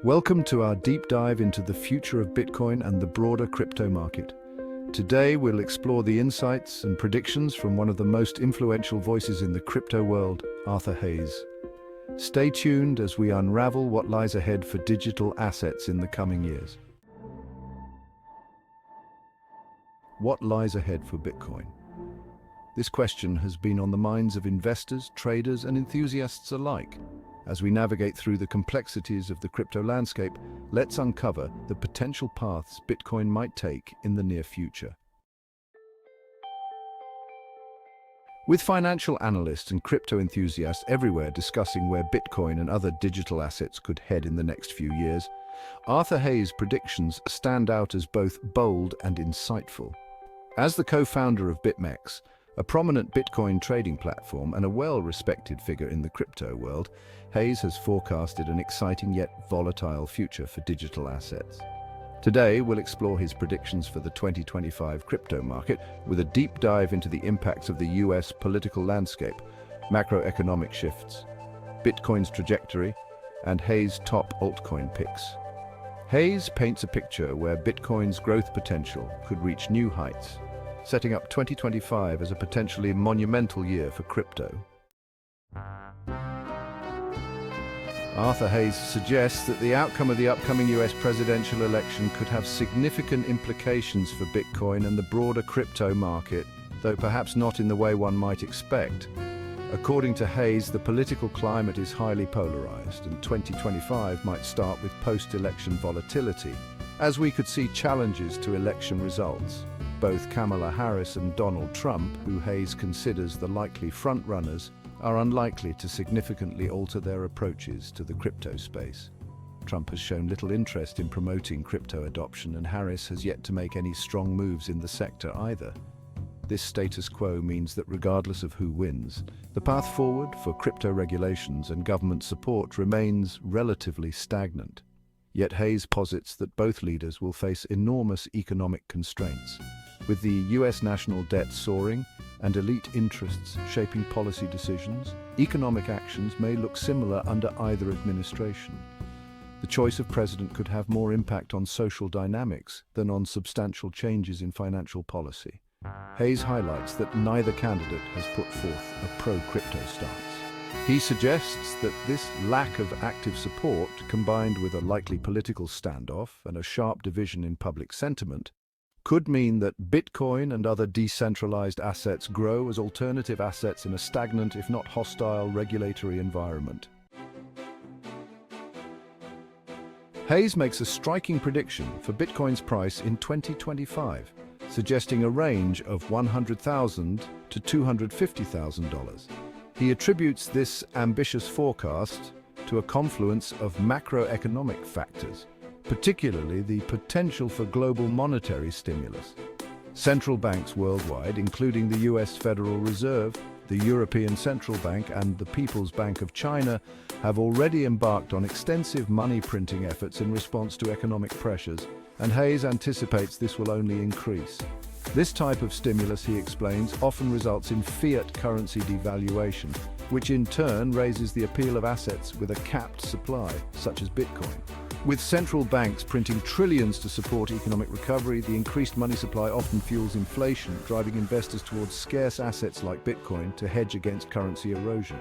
Welcome to our deep dive into the future of Bitcoin and the broader crypto market. Today, we'll explore the insights and predictions from one of the most influential voices in the crypto world, Arthur Hayes. Stay tuned as we unravel what lies ahead for digital assets in the coming years. What lies ahead for Bitcoin? This question has been on the minds of investors, traders, and enthusiasts alike. As we navigate through the complexities of the crypto landscape, let's uncover the potential paths Bitcoin might take in the near future. With financial analysts and crypto enthusiasts everywhere discussing where Bitcoin and other digital assets could head in the next few years, Arthur Hayes' predictions stand out as both bold and insightful. As the co-founder of BitMEX, a prominent Bitcoin trading platform and a well-respected figure in the crypto world, Hayes has forecasted an exciting yet volatile future for digital assets. Today, we'll explore his predictions for the 2025 crypto market with a deep dive into the impacts of the US political landscape, macroeconomic shifts, Bitcoin's trajectory, and Hayes' top altcoin picks. Hayes paints a picture where Bitcoin's growth potential could reach new heights, setting up 2025 as a potentially monumental year for crypto. Arthur Hayes suggests that the outcome of the upcoming US presidential election could have significant implications for Bitcoin and the broader crypto market, though perhaps not in the way one might expect. According to Hayes, the political climate is highly polarized, and 2025 might start with post-election volatility, as we could see challenges to election results. Both Kamala Harris and Donald Trump, who Hayes considers the likely frontrunners, are unlikely to significantly alter their approaches to the crypto space. Trump has shown little interest in promoting crypto adoption, and Harris has yet to make any strong moves in the sector either. This status quo means that regardless of who wins, the path forward for crypto regulations and government support remains relatively stagnant. Yet Hayes posits that both leaders will face enormous economic constraints. With the US national debt soaring and elite interests shaping policy decisions, economic actions may look similar under either administration. The choice of president could have more impact on social dynamics than on substantial changes in financial policy. Hayes highlights that neither candidate has put forth a pro-crypto stance. He suggests that this lack of active support, combined with a likely political standoff and a sharp division in public sentiment, could mean that Bitcoin and other decentralized assets grow as alternative assets in a stagnant, if not hostile, regulatory environment. Hayes makes a striking prediction for Bitcoin's price in 2025, suggesting a range of $100,000 to $250,000. He attributes this ambitious forecast to a confluence of macroeconomic factors, particularly the potential for global monetary stimulus. Central banks worldwide, including the US Federal Reserve, the European Central Bank, and the People's Bank of China, have already embarked on extensive money-printing efforts in response to economic pressures, and Hayes anticipates this will only increase. This type of stimulus, he explains, often results in fiat currency devaluation, which in turn raises the appeal of assets with a capped supply, such as Bitcoin. With central banks printing trillions to support economic recovery, the increased money supply often fuels inflation, driving investors towards scarce assets like Bitcoin to hedge against currency erosion.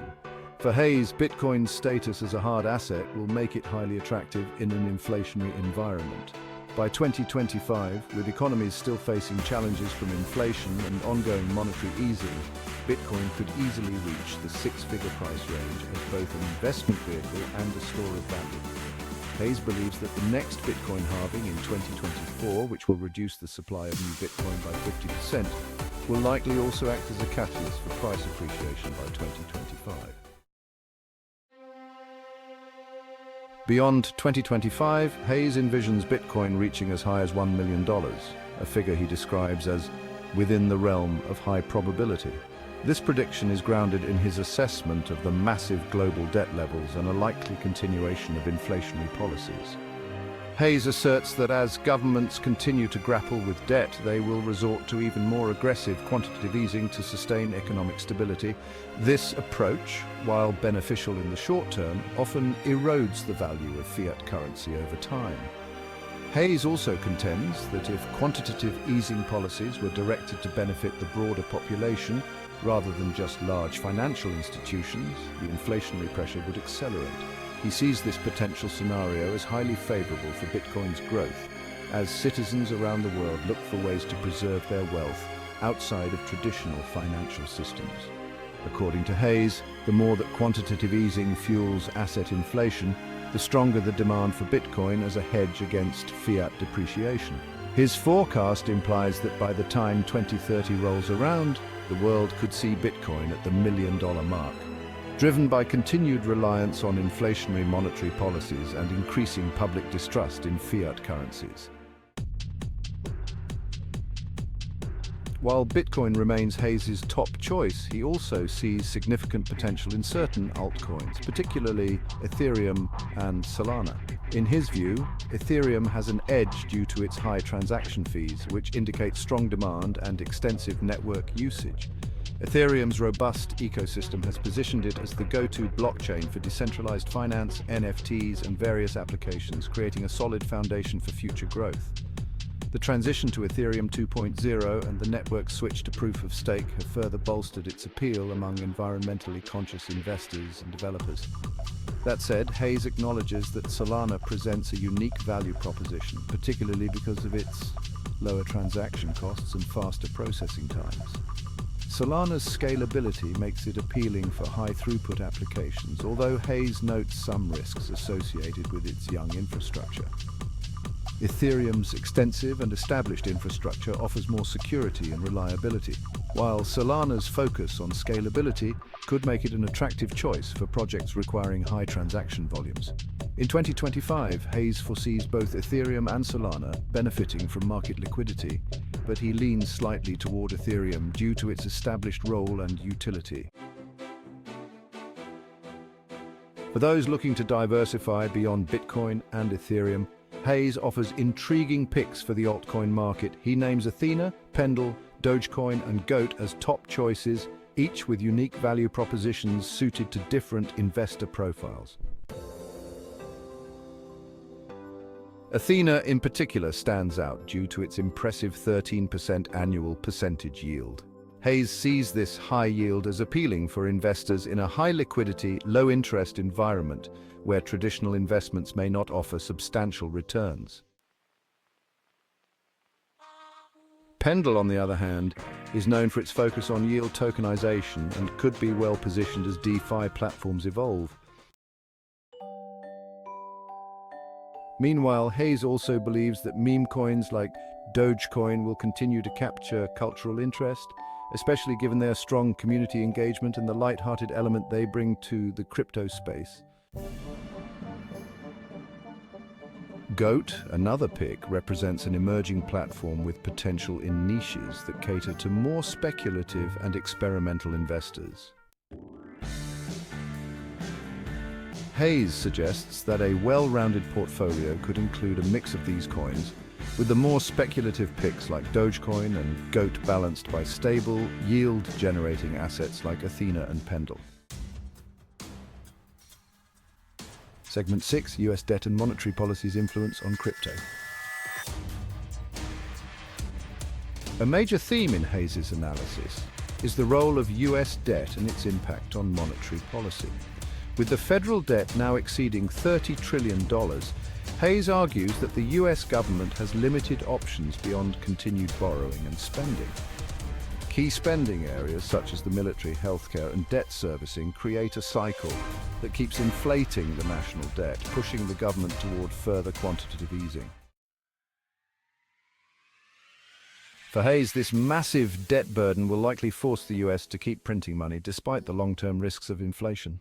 For Hayes, Bitcoin's status as a hard asset will make it highly attractive in an inflationary environment. By 2025, with economies still facing challenges from inflation and ongoing monetary easing, Bitcoin could easily reach the six-figure price range as both an investment vehicle and a store of value. Hayes believes that the next Bitcoin halving in 2024, which will reduce the supply of new Bitcoin by 50%, will likely also act as a catalyst for price appreciation by 2025. Beyond 2025, Hayes envisions Bitcoin reaching as high as $1 million, a figure he describes as within the realm of high probability. This prediction is grounded in his assessment of the massive global debt levels and a likely continuation of inflationary policies. Hayes asserts that as governments continue to grapple with debt, they will resort to even more aggressive quantitative easing to sustain economic stability. This approach, while beneficial in the short term, often erodes the value of fiat currency over time. Hayes also contends that if quantitative easing policies were directed to benefit the broader population, rather than just large financial institutions, the inflationary pressure would accelerate. He sees this potential scenario as highly favorable for Bitcoin's growth, as citizens around the world look for ways to preserve their wealth outside of traditional financial systems. According to Hayes, the more that quantitative easing fuels asset inflation, the stronger the demand for Bitcoin as a hedge against fiat depreciation. His forecast implies that by the time 2030 rolls around, the world could see Bitcoin at the $1 million mark. Driven by continued reliance on inflationary monetary policies and increasing public distrust in fiat currencies. While Bitcoin remains Hayes' top choice, he also sees significant potential in certain altcoins, particularly Ethereum and Solana. In his view, Ethereum has an edge due to its high transaction fees, which indicate strong demand and extensive network usage. Ethereum's robust ecosystem has positioned it as the go-to blockchain for decentralized finance, NFTs, and various applications, creating a solid foundation for future growth. The transition to Ethereum 2.0 and the network switch to proof of stake have further bolstered its appeal among environmentally conscious investors and developers. That said, Hayes acknowledges that Solana presents a unique value proposition, particularly because of its lower transaction costs and faster processing times. Solana's scalability makes it appealing for high-throughput applications, although Hayes notes some risks associated with its young infrastructure. Ethereum's extensive and established infrastructure offers more security and reliability, while Solana's focus on scalability could make it an attractive choice for projects requiring high transaction volumes. In 2025, Hayes foresees both Ethereum and Solana benefiting from market liquidity, but he leans slightly toward Ethereum due to its established role and utility. For those looking to diversify beyond Bitcoin and Ethereum, Hayes offers intriguing picks for the altcoin market. He names Athena, Pendle, Dogecoin, and Goat as top choices, each with unique value propositions suited to different investor profiles. Athena in particular stands out due to its impressive 13% annual percentage yield. Hayes sees this high yield as appealing for investors in a high-liquidity, low-interest environment where traditional investments may not offer substantial returns. Pendle, on the other hand, is known for its focus on yield tokenization and could be well positioned as DeFi platforms evolve. Meanwhile, Hayes also believes that meme coins like Dogecoin will continue to capture cultural interest, especially given their strong community engagement and the light-hearted element they bring to the crypto space. Goat, another pick, represents an emerging platform with potential in niches that cater to more speculative and experimental investors. Hayes suggests that a well-rounded portfolio could include a mix of these coins, with the more speculative picks like Dogecoin and Goat balanced by stable, yield-generating assets like Athena and Pendle. Segment 6, US debt and monetary policy's influence on crypto. A major theme in Hayes' analysis is the role of US debt and its impact on monetary policy. With the federal debt now exceeding $30 trillion, Hayes argues that the US government has limited options beyond continued borrowing and spending. Key spending areas such as the military, healthcare, and debt servicing create a cycle that keeps inflating the national debt, pushing the government toward further quantitative easing. For Hayes, this massive debt burden will likely force the US to keep printing money despite the long-term risks of inflation.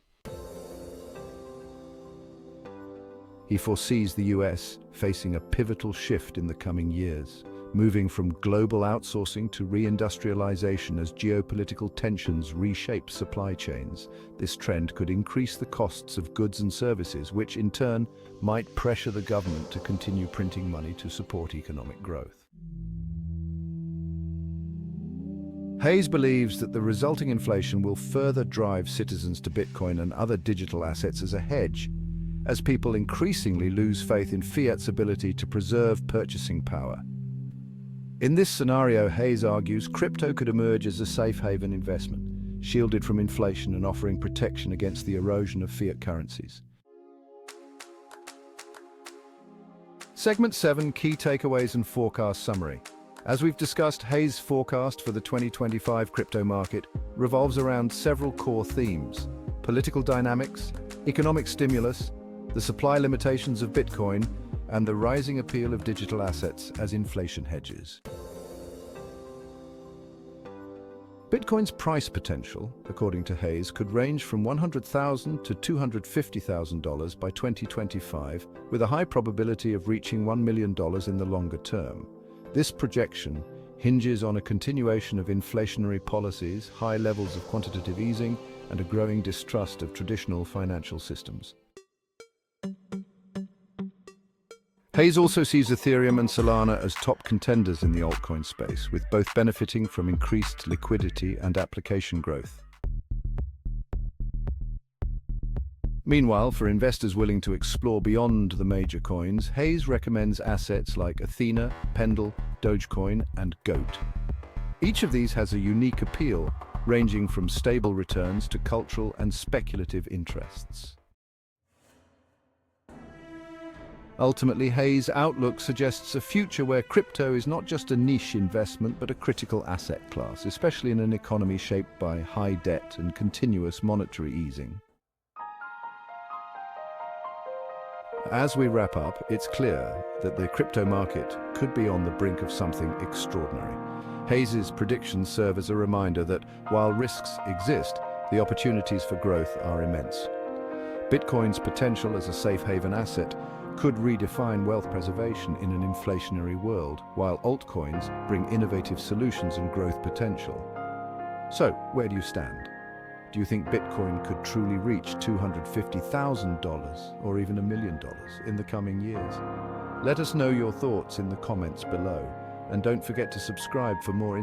He foresees the US facing a pivotal shift in the coming years, moving from global outsourcing to reindustrialization as geopolitical tensions reshape supply chains. This trend could increase the costs of goods and services, which in turn might pressure the government to continue printing money to support economic growth. Hayes believes that the resulting inflation will further drive citizens to Bitcoin and other digital assets as a hedge, as people increasingly lose faith in fiat's ability to preserve purchasing power. In this scenario, Hayes argues crypto could emerge as a safe haven investment, shielded from inflation and offering protection against the erosion of fiat currencies. Segment 7, Key Takeaways and Forecast Summary. As we've discussed, Hayes' forecast for the 2025 crypto market revolves around several core themes: political dynamics, economic stimulus, the supply limitations of Bitcoin, and the rising appeal of digital assets as inflation hedges. Bitcoin's price potential, according to Hayes, could range from $100,000 to $250,000 by 2025, with a high probability of reaching $1 million in the longer term. This projection hinges on a continuation of inflationary policies, high levels of quantitative easing, and a growing distrust of traditional financial systems. Hayes also sees Ethereum and Solana as top contenders in the altcoin space, with both benefiting from increased liquidity and application growth. Meanwhile, for investors willing to explore beyond the major coins, Hayes recommends assets like Athena, Pendle, Dogecoin, and Goat. Each of these has a unique appeal, ranging from stable returns to cultural and speculative interests. Ultimately, Hayes' outlook suggests a future where crypto is not just a niche investment but a critical asset class, especially in an economy shaped by high debt and continuous monetary easing. As we wrap up, it's clear that the crypto market could be on the brink of something extraordinary. Hayes' predictions serve as a reminder that while risks exist, the opportunities for growth are immense. Bitcoin's potential as a safe haven asset could redefine wealth preservation in an inflationary world, while altcoins bring innovative solutions and growth potential. So, where do you stand? Do you think Bitcoin could truly reach $250,000 or even $1 million in the coming years? Let us know your thoughts in the comments below, and don't forget to subscribe for more